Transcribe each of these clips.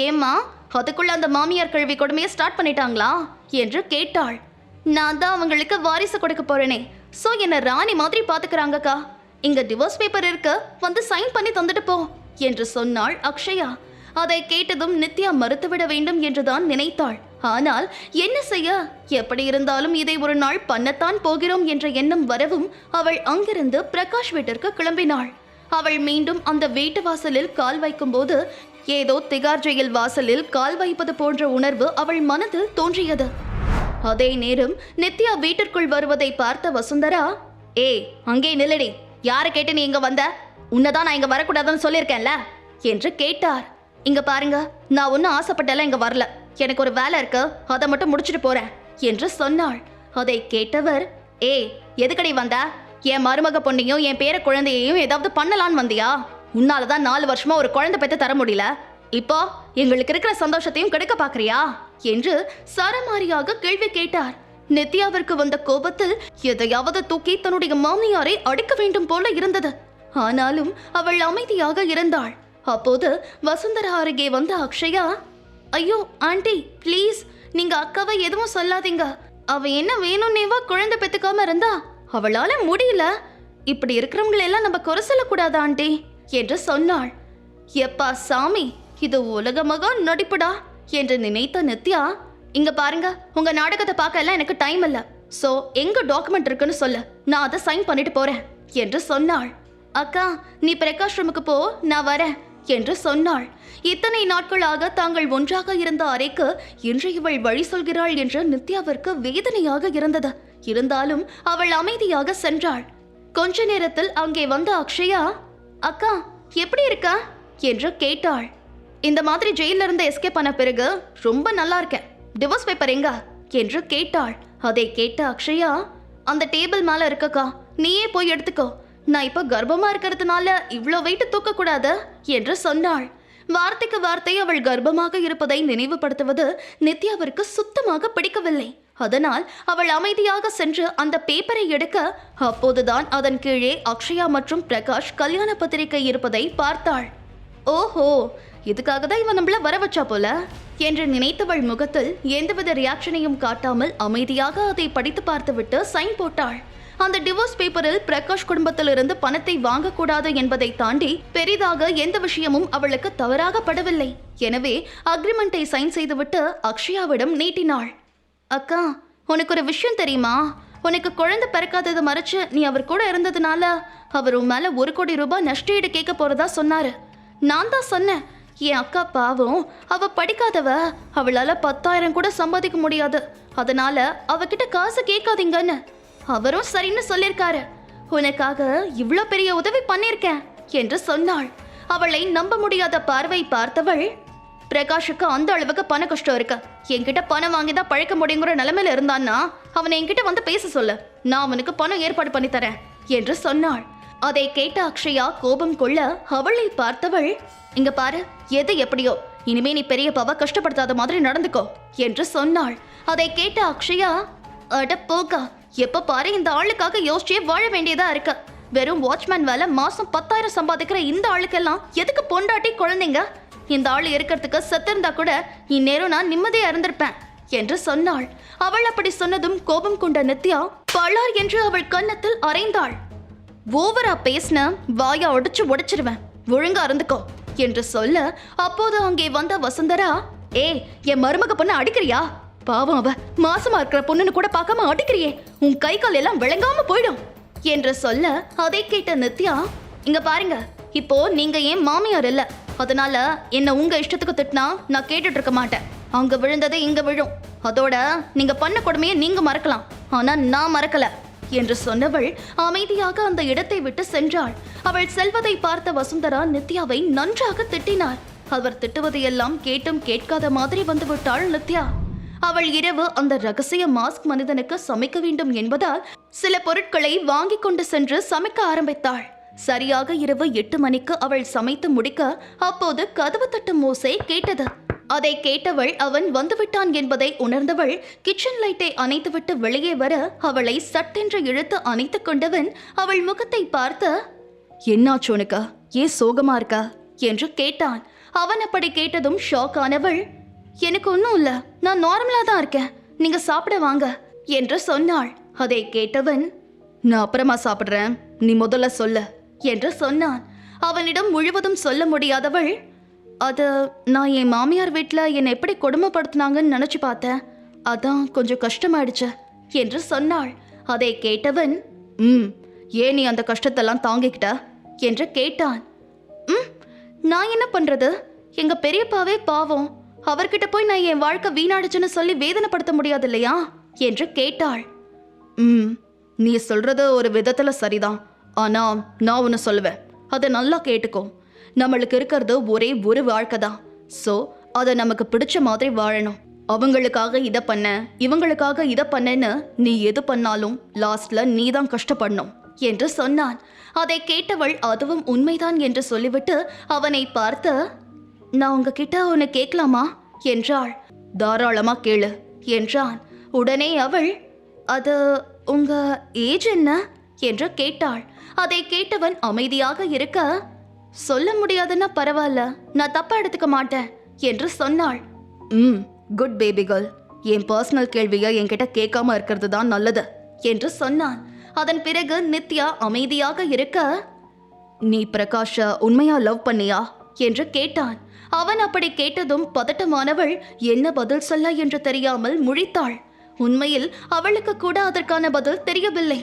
ஏம்மா, அதுக்குள்ள அந்த மாமியார் கல்வி கொடுமையை ஸ்டார்ட் பண்ணிட்டாங்களா என்று கேட்டாள். நான் தான் அவங்களுக்கு வாரிசு கொடுக்க போறேனே, சோ என்ன ராணி மாதிரி பாத்துக்கிறாங்கக்கா. இங்க டிவோர்ஸ் பேப்பர் இருக்கு, வந்து சைன் பண்ணி தந்துட்டு போ என்று சொன்னாள் அக்ஷயா. அதை கேட்டதும் நித்யா மறுத்துவிட வேண்டும் என்றுதான் நினைத்தாள். ஆனால் என்ன செய்ய, எப்படி இருந்தாலும் இதை ஒரு நாள் பண்ணத்தான் போகிறோம் என்ற எண்ணம் வரவும் அவள் அங்கிருந்து பிரகாஷ் வீட்டிற்கு கிளம்பினாள். அவள் மீண்டும் அந்த வீட்டு வாசலில் கால் வைக்கும் போது ஏதோ திகார் ஜெயில் வாசலில் கால் வைப்பது போன்ற உணர்வு அவள் மனதில் தோன்றியது. அதே நேரம் நித்யா வீட்டிற்குள் வருவதை பார்த்த வசுந்தரா, ஏய் அங்கே நில்லடி, யாரை கேட்டு நீ இங்க வந்த? உன்னதான் நான் இங்க வரக்கூடாதுன்னு சொல்லியிருக்கேன்ல என்று கேட்டார். இங்க பாருங்க, நான் ஒன்னும் ஆசைப்பட்டெல்லாம் இங்க வரல, எனக்கு ஒரு வேலை இருக்கு, அதை மட்டும் முடிச்சுட்டு போறேன் என்று சொன்னாள். அதை கேட்டவர், ஏய் எதுக்கடி வந்த? என் மருமக பொண்ணையும் என் பேர குழந்தையையும் ஏதாவது பண்ணலான்னு வந்தியா? உன்னாலதான் 4 வருஷமா ஒரு குழந்தை பெற்று தர முடியல, இப்போ எங்களுக்கு இருக்கிற சந்தோஷத்தையும் கெடுக்க பாக்குறியா என்று சரமாரியாக கேள்வி கேட்டார். நித்யாவிற்கு வந்த கோபத்தில் எதையாவது தூக்கி தன்னுடைய மாமியாரை அடிக்க வேண்டும் போல இருந்தது. ஆனாலும் அவள் அமைதியாக இருந்தாள். அப்போது வசுந்தரா அருகே வந்த அக்ஷயா, ஐயோ ஆண்டி ப்ளீஸ், நீங்க அக்காவை எதுவும் சொல்லாதீங்க. அவ என்ன வேணும்னேவா குழந்தை பெத்துக்காம இருந்தா? அவளால முடியல. இப்படி இருக்கிறவங்களெல்லாம் நம்ம குறை சொல்லக்கூடாது ஆண்டி என்று சொன்னாள். எப்பா சாமி, இது உலகமாக நடிப்புடா என்று நினைத்த நித்யா, இங்க பாருங்க, உங்க நாடகத்தை பார்க்க எல்லாம் எனக்கு டைம் இல்ல, சோ எங்க டாக்குமெண்ட் இருக்குன்னு சொல்லு, நான் அதை சைன் பண்ணிட்டு போறேன் என்று சொன்னாள். அக்கா நீ பிரகாஷ் ரூமுக்கு போ, நான் வரேன் என்று சொன்னாள். இத்தனை நாட்களாக தாங்கள் ஒன்றாக இருந்த அறைக்கு இன்று இவள் வழி சொல்கிறாள் என்று நித்யாவிற்கு வேதனையாக இருந்தது. இருந்தாலும் அவள் அமைதியாக சென்றாள். கொஞ்ச நேரத்தில் அங்கே வந்த அக்ஷயா, அக்கா எப்படி இருக்கா என்று கேட்டாள். இந்த மாதிரி ஜெயில இருந்து எஸ்கேப் பண்ண பிறகு ரொம்ப நல்லா இருக்கேன், டிவோர்ஸ் பேப்பர் எங்க என்று கேட்டாள். அதை கேட்ட அக்ஷயா, அந்த டேபிள் மேல இருக்கக்கா, நீயே போய் எடுத்துக்கோ, நான் இப்ப கர்ப்பமா இருக்கிறதுனால இவ்வளோ வெயிட் தூக்க கூடாது என்று சொன்னாள். வார்த்தைக்கு வார்த்தை அவள் கர்ப்பமாக இருப்பதை நினைவுபடுத்துவது நித்யாவிற்கு சுத்தமாக பிடிக்கவில்லை. அதனால் அவள் அமைதியாக சென்று அந்த பேப்பரை எடுக்க, அப்போதுதான் அதன் கீழே அக்ஷயா மற்றும் பிரகாஷ் கல்யாண பத்திரிகை இருப்பதை பார்த்தாள். ஓஹோ, இதுக்காக தான் இவன் நம்மள வர வச்சா போல என்று நினைத்தவள் முகத்தில் எந்தவித ரியாக்ஷனையும் காட்டாமல் அமைதியாக அதை படித்து பார்த்துவிட்டு சைன் போட்டாள். அந்த டிவோர்ஸ் பேப்பரில் பிரகாஷ் குடும்பத்திலிருந்து பணத்தை வாங்கக்கூடாது என்பதை தாண்டி பெரிதாக எந்த விஷயமும் அவளுக்கு தவறாக படவில்லை. எனவே அக்ரிமெண்டை சைன் செய்துவிட்டு அக்ஷயாவிடம் நீட்டினாள். அக்கா, உனக்கு ஒரு விஷயம் தெரியுமா? உனக்கு குழந்தை பிறக்காததை மறைச்சு நீ அவர் கூட இருந்ததுனால அவர் உன் மேல 1 கோடி ரூபாய் நஷ்டஈடு கேட்க போறதா சொன்னாரு. நான் தான் சொன்னேன், என் அக்கா பாவம், அவ படிக்காதவ, அவளால 10,000 கூட சம்பாதிக்க முடியாது, அதனால அவகிட்ட காசு கேட்காதீங்கன்னு. அவரும் சரின்னு சொல்லிருக்காரு. உனக்காக இவ்ளோ பெரிய உதவி பண்ணிருக்கேன் என்று சொன்னாள். அவளை நம்ப முடியாத பார்வை பார்த்தவள், பிரகாஷுக்கு அந்த அளவுக்கு பண கஷ்டம் இருக்கு, என்கிட்ட பணம் வாங்கிதான் பழைக்க முடியுங்கிற நிலைமையில இருந்தான்னா அவனை என்கிட்ட வந்து பேச சொல்லு, நான் அவனுக்கு பணம் ஏற்பாடு பண்ணி தரேன் என்று சொன்னாள். அதை கேட்ட அக்ஷயா கோபம் கொள்ள அவளை பார்த்தவள், இங்க பாரு, எது எப்படியோ, இனிமே நீ பெரிய பாவ கஷ்டப்படுத்தாத மாதிரி நடந்துக்கோ என்று சொன்னாள். அதை கேட்ட அக்ஷயா, அட போகா, எப்ப பாரு இந்த ஆளுக்காக யோசிச்சே வாழ வேண்டியதா இருக்கு. வெறும் வாட்ச்மேன் வேலை மாசம் 10,000 சம்பாதிக்கிற இந்த ஆளுக்கெல்லாம் எதுக்கு பொண்டாட்டி குழந்தைங்க? இந்த ஆள் இருக்கிறதுக்கு செத்திருந்தா கூட இந்நேரம் நான் நிம்மதியா இருந்திருப்பேன் என்று சொன்னாள். அவள் அப்படி சொன்னதும் கோபம் கொண்ட நித்யா பளார் என்று அவள் கன்னத்தில் அறைந்தாள். ஓவரா பேசின வாயா உடைச்சிருவேன், ஒழுங்கா இருந்துக்கோ என்று சொல்ல, அப்போது அங்கே வந்த வசுந்தரா, ஏய் என் மருமக பொண்ணு அடிக்கிறியா? பாவம், அவ மாசமா இருக்கிற பொண்ணுன்னு கூட பார்க்காம அடிக்கிறியே, உன் கை கால் எல்லாம் விளங்காம போயிடும் என்று சொல்ல, அதை கேட்ட நித்யா, இங்க பாருங்க, இப்போ நீங்க ஏன் மாமியார் இல்ல, அதனால என்ன உங்க இஷ்டத்துக்கு திட்டினா நான் கேட்டுட்டு இருக்க மாட்டேன். அங்க விழுந்தது இங்க விழும், அதோட நீங்க பண்ண கொடுமையை நீங்க மறக்கலாம், ஆனா நான் மறக்கல என்று சொன்னவள் அமைதியாக அந்த இடத்தை விட்டு சென்றாள். அவள் செல்வதை பார்த்த வசுந்தரா நித்யாவை நன்றாக திட்டினார். அவர் திட்டுவதையெல்லாம் கேட்டும் கேட்காத மாதிரி வந்துவிட்டாள் நித்யா. அவள் இரவு அந்த ரகசிய மாஸ்க் மனிதனுக்கு சமைக்க வேண்டும் என்பதால் சில பொருட்களை வாங்கி கொண்டு சென்று சமைக்க ஆரம்பித்தாள். சரியாக இரவு 8 மணிக்கு அவள் சமைத்து முடிக்க, அப்போது கதவு தட்டும் ஓசை கேட்டது. அதை கேட்டவள் அவன் வந்துவிட்டான் என்பதை உணர்ந்தவள் கிச்சன் லைட்டை அணைத்துவிட்டு வெளியே வர, அவளை சட்டென்று இழுத்து அணைத்துக் கொண்டவன் அவள் முகத்தை பார்த்து, என்னாச்சு உனக்கு, ஏன் சோகமா இருக்கா என்று கேட்டான். அவன் அப்படி கேட்டதும் ஷாக் ஆனவள், எனக்கு ஒன்றும் இல்லை, நான் நார்மலாக தான் இருக்கேன், நீங்க சாப்பிட வாங்க என்று சொன்னாள். அதை கேட்டவன், நான் அப்புறமா சாப்பிட்றேன், நீ முதல்ல சொல்ல என்று சொன்னான். அவனிடம் முழுவதும் சொல்ல முடியாதவள், அது நான் என் மாமியார் வீட்டில் என்னை எப்படி கொடுமைப்படுத்தினாங்கன்னு நினச்சி பார்த்தேன், அதான் கொஞ்சம் கஷ்டமாயிடுச்சு என்று சொன்னாள். அதை கேட்டவன், ஏன் நீ அந்த கஷ்டத்தெல்லாம் தாங்கிக்கிட்ட என்று கேட்டான். நான் என்ன பண்றது, எங்க பெரியப்பாவே பாவம், அவர்கிட்ட போய் நான் என் வாழ்க்கை வீணாடுச்சுன்னு சொல்லி வேதனைப்படுத்த முடியாது இல்லையா என்று கேட்டாள். நீ சொல்றது ஒரு விதத்துல சரிதான், ஆனா நான் ஒன்று சொல்லுவேன், அதை நல்லா கேட்டுக்கோ. நம்மளுக்கு இருக்கிறது ஒரே ஒரு வாழ்க்கை தான். ஸோ அதை நமக்கு பிடிச்ச மாதிரி வாழணும். அவங்களுக்காக இதை பண்ண, இவங்களுக்காக இதை பண்ணேன்னு நீ எது பண்ணாலும் லாஸ்ட்ல நீ தான் கஷ்டப்படணும் என்று சொன்னான். அதை கேட்டவள் அதுவும் உண்மைதான் என்று சொல்லிவிட்டு அவனை பார்த்து, நான் உங்ககிட்ட ஒன்று கேட்கலாமா என்றாள். தாராளமா கேளு என்றான். உடனே அவள், அது உங்க ஏஜ் என்ன என்று கேட்டாள். அதை கேட்டவன் அமைதியாக இருக்க, சொல்ல முடியாதுன்னா பரவாயில்ல, நான் தப்பா எடுத்துக்க மாட்டேன் என்று சொன்னாள். குட் பேபி கேர்ள், என் பர்சனல் கேள்வியை என்கிட்ட கேட்காம இருக்கிறது தான் நல்லது என்று சொன்னான். அதன் பிறகு நித்யா அமைதியாக இருக்க, நீ பிரகாஷ உண்மையா லவ் பண்ணியா என்று கேட்டான். அவன் அப்படி கேட்டதும் பதட்டமானவள் என்ன பதில் சொல்ல என்று தெரியாமல் முழித்தாள். உண்மையில் அவளுக்கு கூட அதற்கான பதில் தெரியவில்லை.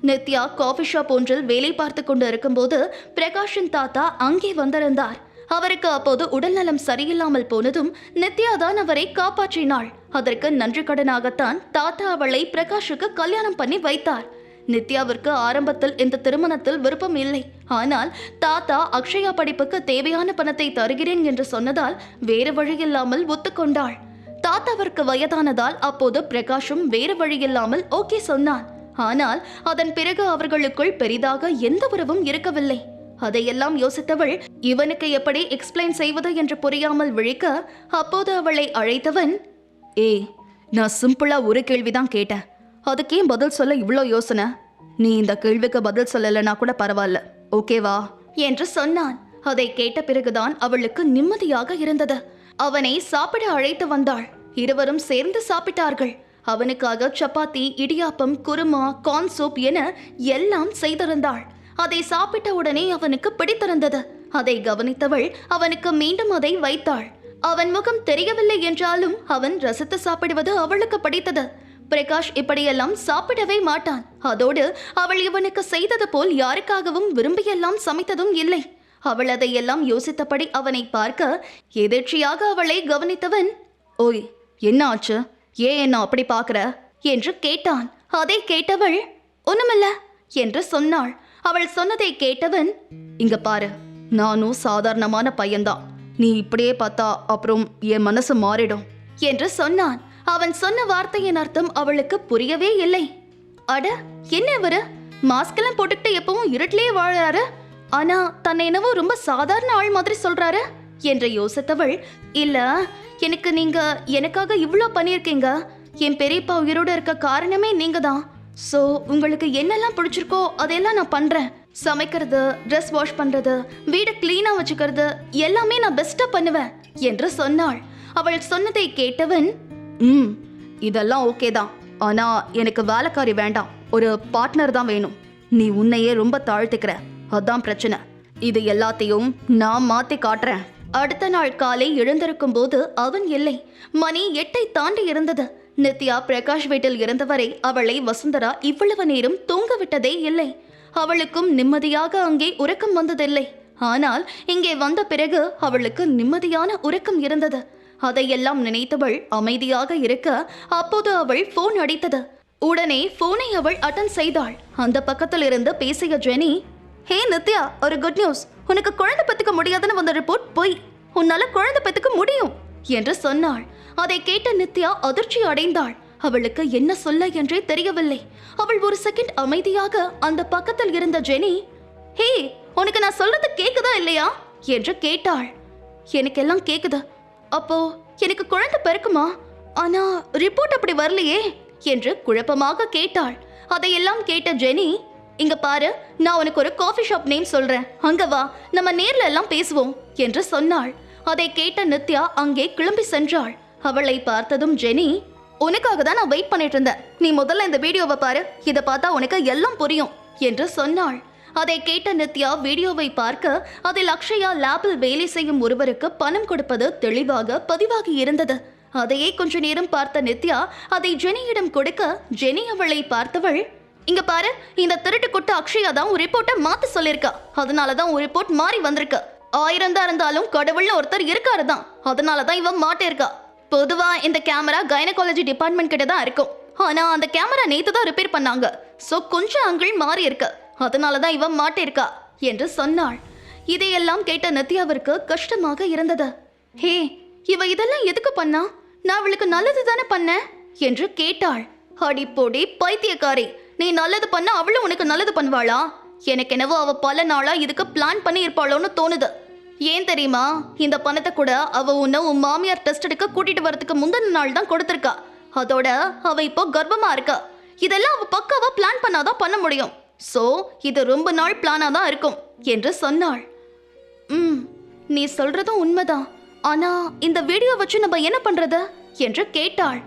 நித்யா காஃபி ஷாப் ஒன்றில் வேலை பார்த்து கொண்டு இருக்கும்போது பிரகாஷின் தாத்தா அங்கே வந்திருந்தார். அவருக்கு அப்போது உடல்நலம் சரியில்லாமல் போனதும் நித்யா தான் அவரை காப்பாற்றினாள். அதற்கு நன்றி கடனாகத்தான் தாத்தா அவளை பிரகாஷுக்கு கல்யாணம் பண்ணி வைத்தார். நித்யாவிற்கு ஆரம்பத்தில் இந்த திருமணத்தில் விருப்பம் இல்லை. ஆனால் தாத்தா அக்ஷயா படிப்புக்கு தேவையான பணத்தை தருகிறேன் என்று சொன்னதால் வேறு வழியில்லாமல் ஒத்துக்கொண்டாள். தாத்தாவிற்கு வயதானதால் அப்போது பிரகாஷும் வேறு வழியில்லாமல் ஓகே சொன்னான். ஆனால் அதன் பிறகு அவர்களுக்குள் பெரிதாக எந்த உறவும் இருக்கவில்லை. அதையெல்லாம் யோசித்தவள் இவனுக்கு எப்படி எக்ஸ்பிளைன் செய்வது என்று புரியாமல் விழிக்க, அப்போது அவளை அழைத்தவன், நான் சிம்பிளா ஒரு கேள்விதான் கேட்டேன், அதுக்கே பதில் சொல்ல இவ்வளோ யோசனை? நீ இந்த கேள்விக்கு பதில் சொல்லலைன்னா கூட பரவாயில்ல, ஓகேவா என்று சொன்னான். அதை கேட்ட பிறகுதான் அவளுக்கு நிம்மதியாக இருந்தது. அவனை சாப்பிட அழைத்து வந்தாள். இருவரும் சேர்ந்து சாப்பிட்டார்கள். அவனுக்காக சப்பாத்தி, இடியாப்பம், குருமா, கார்ன் சூப் என எல்லாம் செய்திருந்தாள். அதை சாப்பிட்ட உடனே அவனுக்கு பிடித்திருந்தது. அதை கவனித்தவள் அவனுக்கு மீண்டும் அதை வைத்தாள். அவன் முகம் தெரியவில்லை என்றாலும் அவன் ரசித்து சாப்பிடுவது அவளுக்கு பிடித்தது. பிரகாஷ் இப்படியெல்லாம் சாப்பிடவே மாட்டான். அதோடு அவள் இவனுக்கு செய்தது போல் யாருக்காகவும் விரும்பியெல்லாம் சமைத்ததும் இல்லை. அவள் அதையெல்லாம் யோசித்தபடி அவனை பார்க்க எதிர்ச்சியாக அவளை கவனித்தவன், ஓய் என்ன ஆச்சு, ஏன் என்ன அப்படி பார்க்கிற என்று கேட்டான். அதை கேட்டவள், ஒண்ணுமில்ல என்று சொன்னாள். அவள் சொன்னதை கேட்டவன், இங்க பாரு, நானும் சாதாரணமான பையன்தான், நீ இப்படியே பார்த்தா அப்புறம் என் மனசு மாறிடும் என்று சொன்னான். அவன் சொன்ன வார்த்தையின் அர்த்தம் அவளுக்கு புரியவே இல்லை. அட என்ன இவரு மாஸ்கெல்லாம் போட்டுக்கிட்டு எப்பவும் இருட்டிலேயே வாழறாரு, ஆனா தன்னை என்னவோ ரொம்ப சாதாரண ஆள் மாதிரி சொல்றாரு என்று யோசித்தவள், இல்ல எனக்கு நீங்க எனக்காக இவ்வளோ பண்ணியிருக்கீங்க, என் பெரியப்பா உயிரோடு இருக்க காரணமே நீங்க தான். ஸோ உங்களுக்கு என்னெல்லாம் பிடிச்சிருக்கோ அதெல்லாம் நான் பண்றேன். சமைக்கிறது, ட்ரெஸ் வாஷ் பண்றது, வீடை கிளீனா வச்சுக்கிறது எல்லாமே நான் பெஸ்டா பண்ணுவேன் என்று சொன்னாள். அவள் சொன்னதை கேட்டவன், இதெல்லாம் ஓகே தான், ஆனா எனக்கு வேலைக்காரி வேண்டாம், ஒரு பார்ட்னர் தான் வேணும். நீ உன்னையே ரொம்ப தாழ்த்திக்கிற, அதான் பிரச்சனை. இது எல்லாத்தையும் நான் மாத்தி காட்டுறேன். அடுத்த நாள் காலை எழுந்திருக்கும் போது அவன் இல்லை. மணி 8 தாண்டி இருந்தது. நித்யா பிரகாஷ் வீட்டில் இருந்தவரை அவளை வசுந்தரா இவ்வளவு நேரம் தூங்க விட்டதே இல்லை. அவளுக்கும் நிம்மதியாக அங்கே உறக்கம் வந்ததில்லை. ஆனால் இங்கே வந்த பிறகு அவளுக்கு நிம்மதியான உறக்கம் இருந்தது. அதையெல்லாம் நினைத்தவள் அமைதியாக இருக்க, அப்போது அவள் போன் அடித்தது. உடனே போனை அவள் அட்டன் செய்தாள். அந்த பக்கத்தில் இருந்து பேசிய ஜெனி, ஹே நித்யா, ஒரு குட் நியூஸ், உனக்கு குழந்தை பெத்துக்க முடியாதுன்னு வந்த ரிப்போர்ட் போய், உன்னால குழந்தை பெத்துக்க முடியும் என்று சொன்னாள். அதை கேட்ட நித்யா அதிர்ச்சி அடைந்தாள். அவளுக்கு என்ன சொல்ல என்றே தெரியவில்லை. அவள் ஒரு செகண்ட் அமைதியாக அந்த பக்கத்தில் இருந்த ஜெனி, ஹே உனக்கு நான் சொல்றது கேக்குதா இல்லையா என்று கேட்டாள். எனக்கு எல்லாம் கேக்குது. அப்போ எனக்கு குழந்தை பிறக்குமா? ஆனா ரிப்போர்ட் அப்படி வரலையே என்று குழப்பமாக கேட்டாள். அதையெல்லாம் கேட்ட ஜெனி, இங்க பாரு, நான் உனக்கு ஒரு காஃபி ஷாப் நேம் சொல்றேன், அங்க வா, நம்ம நேர்ல எல்லாம் பேசுவோம் என்று சொன்னாள். அதை கேட்ட நித்யா அங்கே கிளம்பி சென்றாள். அவளை பார்த்ததும் ஜெனி, உனக்காக தான் நான் வெயிட் பண்ணிட்டு இருந்தேன். நீ முதல்ல இந்த வீடியோவை பாரு, இதை பார்த்தா உனக்கு எல்லாம் புரியும் என்று சொன்னாள். அதை கேட்ட நித்யா வீடியோவை பார்க்க அதில் அக்ஷயா லேபில் வேலை செய்யும் ஒருவருக்கு பணம் கொடுப்பது தெளிவாக பதிவாகி இருந்தது. அதையே கொஞ்ச நேரம் பார்த்த நித்யா அதை ஜெனியிடம் கொடுக்க, ஜெனி அவளை பார்த்தவள், இங்க பாரு, இந்த திருட்டு குட்ட அக்ஷயா தான் ஒரு ரிப்போர்ட்டை மாத்த சொல்லியிருக்கா. அதனாலதான் ஒரு ரிப்போர்ட் மாறி வந்திருக்கு. 1000 தான் இருந்தாலும் கடவுள்னு ஒருத்தர் இருக்காரு தான், அதனாலதான் இவன் மாட்டிருக்கா. பொதுவா இந்த கேமரா கைனகாலஜி டிபார்ட்மெண்ட் கிட்ட தான் இருக்கும். ஆனா அந்த கேமரா நேத்து தான் ரிப்பேர் பண்ணாங்க. சோ கொஞ்சம் ஆங்கிள் மாறி இருக்கு, அதனாலதான் இவன் மாட்டிருக்கா என்று சொன்னாள். இதையெல்லாம் கேட்ட நித்யாவிற்கு கஷ்டமாக இருந்தது. ஹே, இவ இதெல்லாம் எதுக்கு பண்ணா? நான் அவளுக்கு நல்லது தானே பண்ண என்று கேட்டாள். அடிப்போடி பைத்தியக்காரி, நீ நல்லது பண்ண அவளும் உனக்கு நல்லது பண்ணுவாளா? எனக்கு என்னவோ அவ பல நாளா இதுக்கு பிளான் பண்ணி இருப்பாளோன்னு தோணுது. ஏன் தெரியுமா, இந்த பணத்தை கூட அவ உன்னை உன் மாமியார் டெஸ்ட் எடுக்க கூட்டிட்டு வரதுக்கு முந்தின நாள் தான் கொடுத்திருக்கா. அதோட அவ இப்போ கர்ப்பமா இருக்கா. இதெல்லாம் அவ பக்காவா பிளான் பண்ணாதான் பண்ண முடியும். சோ இது ரொம்ப நாள் பிளானா தான் இருக்கும் என்று சொன்னாள். நீ சொல்றதும் உண்மைதான். ஆனா இந்த வீடியோ வச்சு நம்ம என்ன பண்றது என்று கேட்டாள்.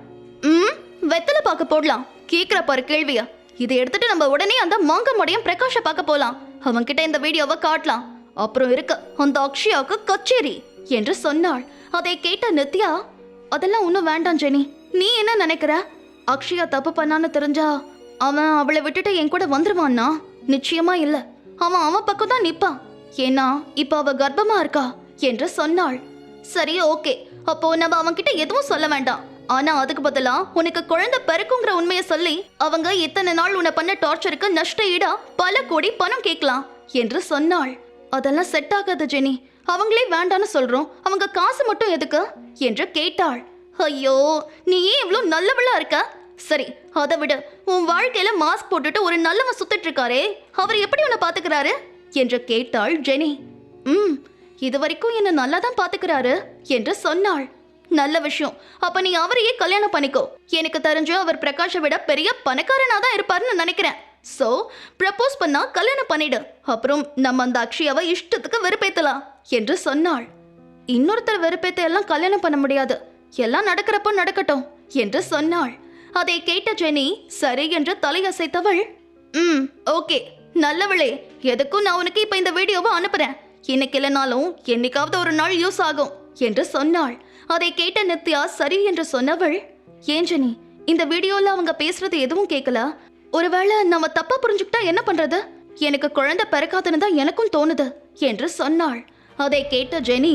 வெத்தலை பார்க்க போடலாம். கேக்குற பாரு கேள்வியா. இதை எடுத்துட்டு நம்ம உடனே அந்த மாங்கமடையும் பிரகாஷ பார்க்க போலாம். அவன்கிட்ட இந்த வீடியோவை காட்டலாம். அப்புறம் இருக்கு அந்த அக்ஷயாவுக்கு கச்சேரி என்று சொன்னாள். அதை கேட்ட நித்யா, அதெல்லாம் ஒன்றும் வேண்டாம் ஜெனி. நீ என்ன நினைக்கிற? அக்ஷயா தப்பு பண்ணான்னு தெரிஞ்சா அவன் அவளை விட்டுட்டு என் கூட வந்துருவான்னா? நிச்சயமா இல்ல. அவன் பக்கம் தான் நிப்பான். ஏன்னா இப்ப அவ கர்ப்பமா இருக்கா என்று சொன்னாள். சரி, ஓகே, அப்போ நம்ம அவன்கிட்ட எதுவும் சொல்ல வேண்டாம். ஆனா அதுக்கு பதிலா உனக்கு குழந்தை பிறக்குங்கிற உண்மையை சொல்லி அவங்க இத்தனை நாள் உன்னை பண்ண டார்ச்சருக்கு நஷ்ட ஈடா பல கோடி பணம் கேட்கலாம் என்று சொன்னாள். அதெல்லாம் செட் ஆகாது ஜெனி. அவங்களே வேண்டான்னு சொல்றோம், அவங்க காசு மட்டும் எதுக்கு என்று கேட்டாள். ஐயோ, நீ ஏன் இவ்வளவு நல்லவளா இருக்க? சரி, அதை விட உன் வாழ்க்கையில மாஸ்க் போட்டுட்டு ஒரு நல்லவன் சுத்திட்டு இருக்காரே, அவர் எப்படி உன்னை பாத்துக்கிறாரு என்று கேட்டாள் ஜெனி. இது வரைக்கும் என்ன நல்லா தான் பாத்துக்கிறாரு என்று சொன்னாள். நல்ல விஷயம். அப்ப நீ அவரையே கல்யாணம் பண்ணிக்கோ. எனக்கு தெரிஞ்சு அவர் பிரகாஷை விட பெரிய பணக்காரனா தான் இருப்பாருன்னு நினைக்கிறேன். சோ ப்ரப்போஸ் பண்ணா கல்யாணம் பண்ணிடு. அப்புறம் நம்ம அந்த அக்ஷயாவை இஷ்டத்துக்கு வெறுப்பேத்தலாம் என்று சொன்னாள். இன்னொருத்தர் வெறுப்பேத்த எல்லாம் கல்யாணம் பண்ண முடியாது. எல்லாம் நடக்கிறப்போ நடக்கட்டும் என்று சொன்னாள். அதை கேட்ட ஜெனி சரி என்று தலையசைத்தவள். ஓகே, நல்லவளே, எதுக்கும் நான் உனக்கு இப்ப இந்த வீடியோவை அனுப்புறேன். இன்னைக்கு இல்லைனாலும் என்னைக்காவது ஒரு நாள் யூஸ் ஆகும் என்று சொன்னாள். அதை கேட்ட நித்யா சரி என்று சொன்னவள். ஏன் ஜெனி, இந்த வீடியோல அவங்க பேசுறது எதுவும் கேட்கல? ஒருவேளை நம்ம தப்பா புரிஞ்சுக்கிட்டா என்ன பண்றது? எனக்கு குழந்தை பிறக்காதுன்னு தான் எனக்கும் தோணுது என்று சொன்னாள். அதை கேட்ட ஜெனி,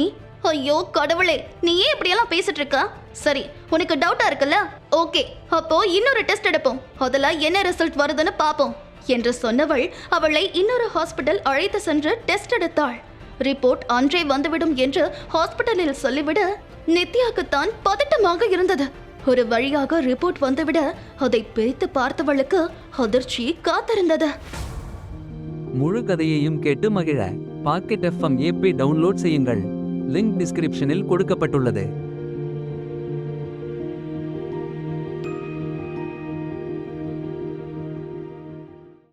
ஐயோ கடவுளே, நீ ஏன் இப்படியெல்லாம் பேசிட்டு இருக்க? சரி, உனக்கு டவுட்டா இருக்குல்ல? ஓகே, அப்போ இன்னொரு டெஸ்ட் எடுப்போம். அதுல என்ன ரிசல்ட் வருதுன்னு பாப்போம் என்று சொன்னவள் அவளை இன்னொரு ஹாஸ்பிட்டல் அழைத்து சென்று டெஸ்ட் எடுத்தாள். ரிப்போர்ட் அன்றே வந்துவிடும் என்று ஹாஸ்பிட்டலில் சொல்லிவிட நித்யாக்குத்தான் பதட்டமாக இருந்தது. ஒரு வழியாக ரிப்போர்ட் வந்துவிட அதை பிரித்து பார்த்தவளுக்கு அதிர்ச்சி காத்திருந்தது. முழு கதையையும் கேட்டு மகிழ பாக்கெட் FM ஆப்பை டவுன்லோட் செய்யுங்கள். லிங்க் டிஸ்கிரிப்ஷனில் கொடுக்கப்பட்டுள்ளது.